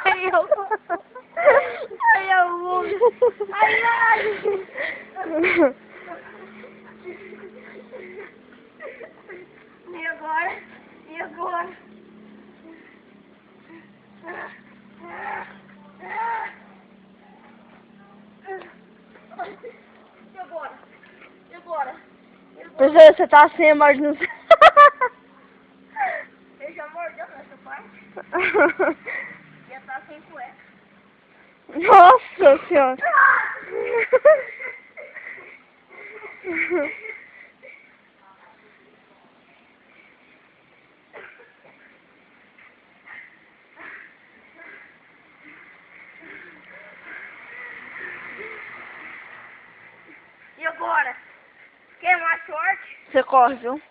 Ai, eu vou. Ai, ai. E agora? E agora? E agora? E agora? Professor, você tá assim, mas não... Ele já mordeu nessa parte? Já tá sem cueca. Nossa senhora. E agora? Quem é mais forte? Você corre, viu?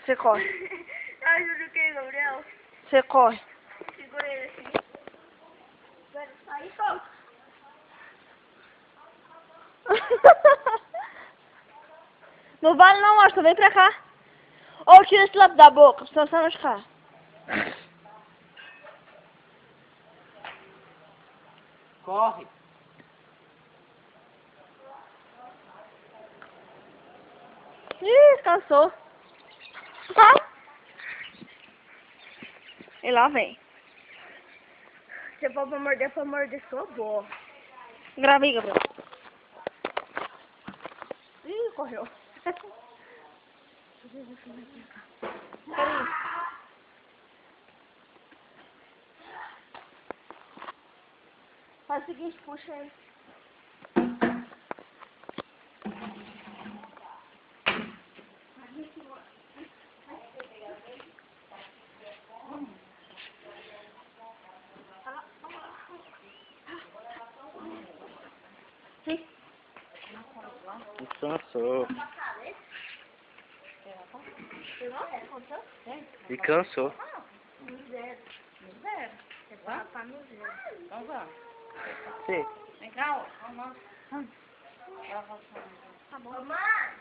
Você corre. Ajuda o que, Gabriel? Você corre. Segura ele assim. Espera sair, solta. Não vale não, Austin. Vem pra cá. Ou tira esse lápis da boca, senão você vai machucar. Corre. Ih, cansou. E lá vem. Se for pra morder sua boa. Grava aí, Gabriel. Ih, correu. Peraí. Faz o seguinte, puxa aí. Cansou. Quanto? E cansou. No zero. No zero. Você vai passar no zero. Então vamos. Sim. Vem cá, ó. Vamos. Tá bom. Mamãe!